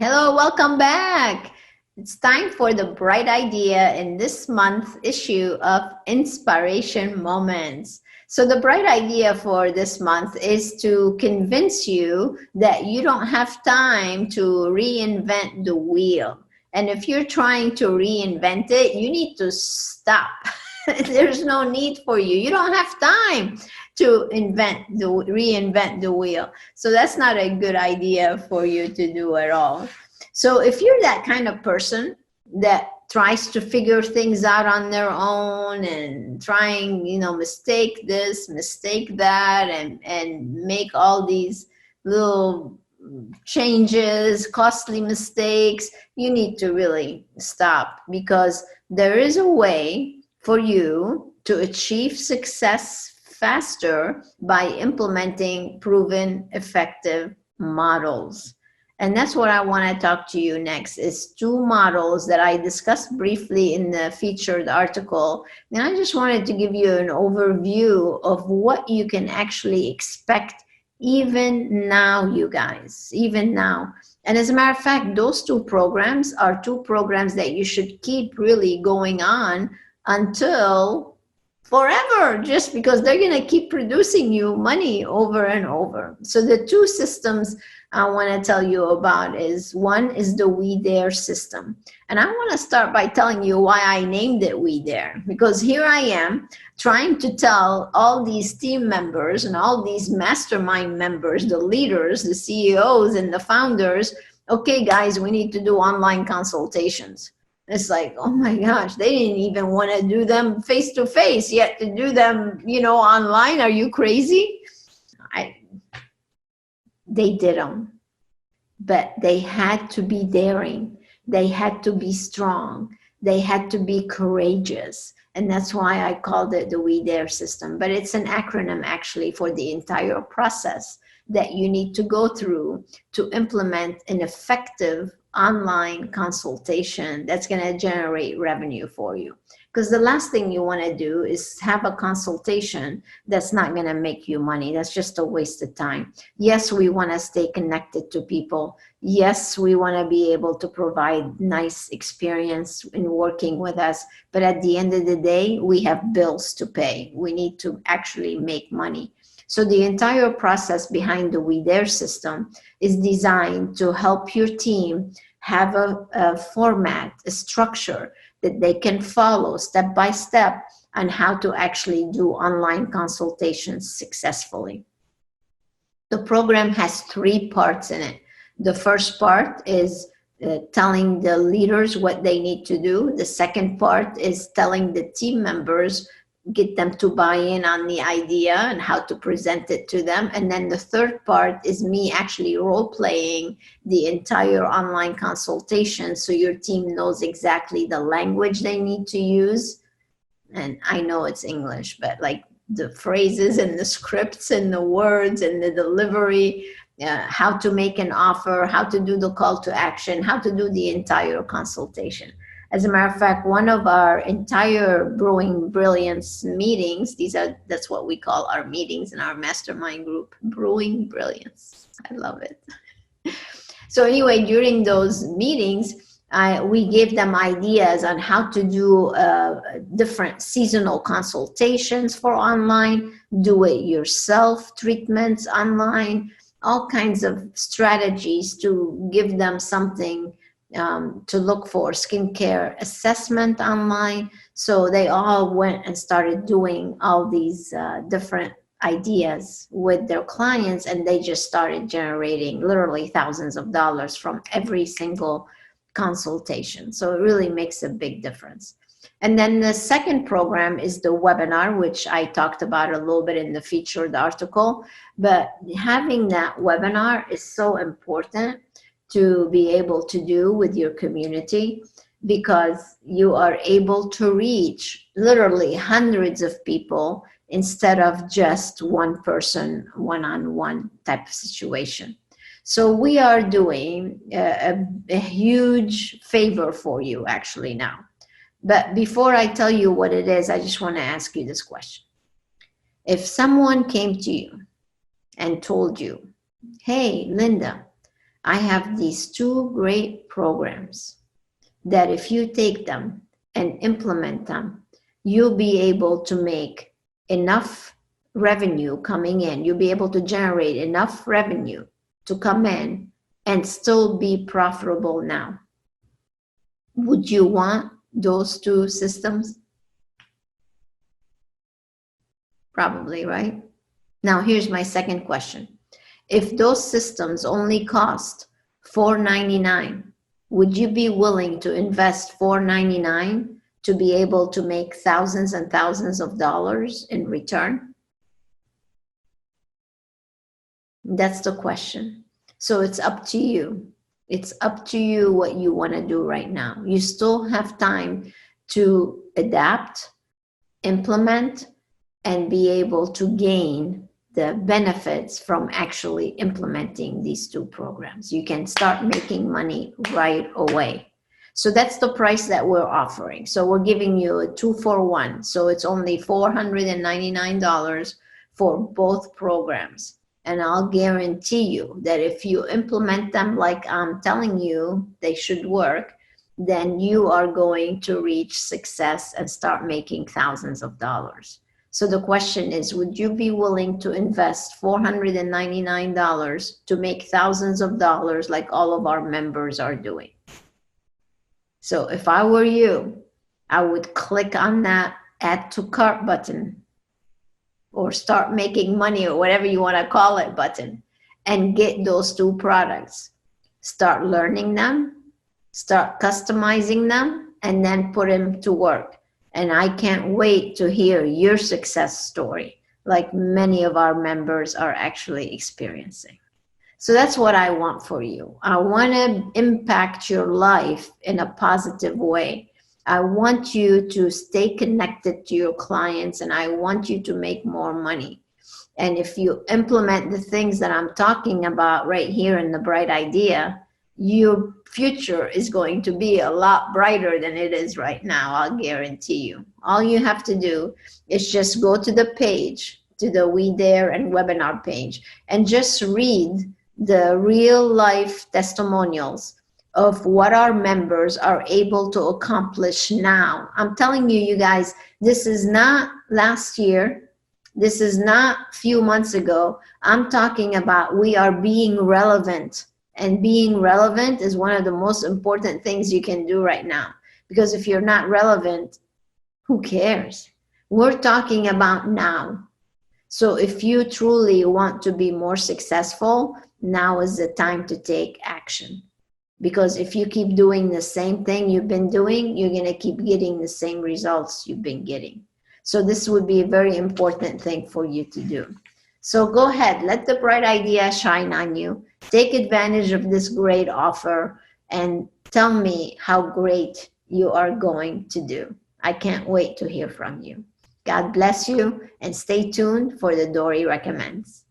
Hello, welcome back. It's time for the bright idea in this month's issue of Inspiration Moments. So the bright idea for this month is to convince you that you don't have time to reinvent the wheel. And if you're trying to reinvent it, you need to stop. There's no need for you. You don't have time to reinvent the wheel. So that's not a good idea for you to do at all. So if you're that kind of person that tries to figure things out on their own and trying, mistake this, mistake that, and make all these little changes, costly mistakes, you need to really stop, because there is a way for you to achieve success faster by implementing proven effective models. And that's what I want to talk to you next, is two models that I discussed briefly in the featured article. And I just wanted to give you an overview of what you can actually expect even now, you guys, even now. And as a matter of fact, those two programs are two programs that you should keep really going on until forever, just because they're going to keep producing you money over and over. So the two systems I want to tell you about is, one is the W.E.D.A.R.E system. And I want to start by telling you why I named it W.E.D.A.R.E, because here I am trying to tell all these team members and all these mastermind members, the leaders, the CEOs and the founders, okay guys, we need to do online consultations. It's like, oh my gosh, they didn't even want to do them face to face, yet to do them, online. Are you crazy? They did them, but they had to be daring. They had to be strong. They had to be courageous. And that's why I called it the W.E.D.A.R.E system. But it's an acronym actually for the entire process that you need to go through to implement an effective online consultation that's going to generate revenue for you. Because the last thing you want to do is have a consultation that's not going to make you money. That's just a waste of time. Yes, we want to stay connected to people. Yes, we want to be able to provide nice experience in working with us. But at the end of the day, we have bills to pay. We need to actually make money. So the entire process behind the W.E.D.A.R.E system is designed to help your team have a format, a structure that they can follow step by step on how to actually do online consultations successfully. The program has 3 parts in it. The first part is telling the leaders what they need to do. The second part is telling the team members, get them to buy in on the idea and how to present it to them. And then the third part is me actually role-playing the entire online consultation, so your team knows exactly the language they need to use. And I know it's English, but like the phrases and the scripts and the words and the delivery, how to make an offer, how to do the call to action, how to do the entire consultation. As a matter of fact, one of our entire Brewing Brilliance meetings, that's what we call our meetings in our mastermind group, Brewing Brilliance. I love it. So anyway, during those meetings, we gave them ideas on how to do different seasonal consultations for online, do-it-yourself treatments online, all kinds of strategies to give them something to look for, skincare assessment online. So they all went and started doing all these different ideas with their clients, and they just started generating literally thousands of dollars from every single consultation. So it really makes a big difference. And then the second program is the webinar, which I talked about a little bit in the featured article. But having that webinar is so important to be able to do with your community, because you are able to reach literally hundreds of people instead of just one person, one-on-one type of situation. So we are doing a huge favor for you actually now. But before I tell you what it is, I just want to ask you this question. If someone came to you and told you, hey, Linda, I have these 2 great programs that if you take them and implement them, you'll be able to make enough revenue coming in. You'll be able to generate enough revenue to come in and still be profitable now. Would you want those 2 systems? Probably, right? Now, here's my second question. If those systems only cost $4.99, would you be willing to invest $4.99 to be able to make thousands and thousands of dollars in return? That's the question. So it's up to you. It's up to you what you want to do right now. You still have time to adapt, implement, and be able to gain the benefits from actually implementing these 2 programs. You can start making money right away. So that's the price that we're offering. So we're giving you a 2-for-1. So it's only $499 for both programs. And I'll guarantee you that if you implement them like I'm telling you they should work, then you are going to reach success and start making thousands of dollars. So the question is, would you be willing to invest $499 to make thousands of dollars like all of our members are doing? So if I were you, I would click on that add to cart button or start making money or whatever you want to call it button and get those 2 products. Start learning them, start customizing them, and then put them to work. And I can't wait to hear your success story, like many of our members are actually experiencing. So that's what I want for you. I want to impact your life in a positive way. I want you to stay connected to your clients, and I want you to make more money. And if you implement the things that I'm talking about right here in the Bright Idea, your future is going to be a lot brighter than it is right now, I'll guarantee you. All you have to do is just go to the page, to the W.E.D.A.R.E and webinar page, and just read the real life testimonials of what our members are able to accomplish now. I'm telling you, you guys, this is not last year. This is not a few months ago. I'm talking about we are being relevant. And being relevant is one of the most important things you can do right now. Because if you're not relevant, who cares? We're talking about now. So if you truly want to be more successful, now is the time to take action. Because if you keep doing the same thing you've been doing, you're going to keep getting the same results you've been getting. So this would be a very important thing for you to do. So go ahead, let the Bright Idea shine on you. Take advantage of this great offer and tell me how great you are going to do. I can't wait to hear from you. God bless you and stay tuned for the W.E.D.A.R.E recommends.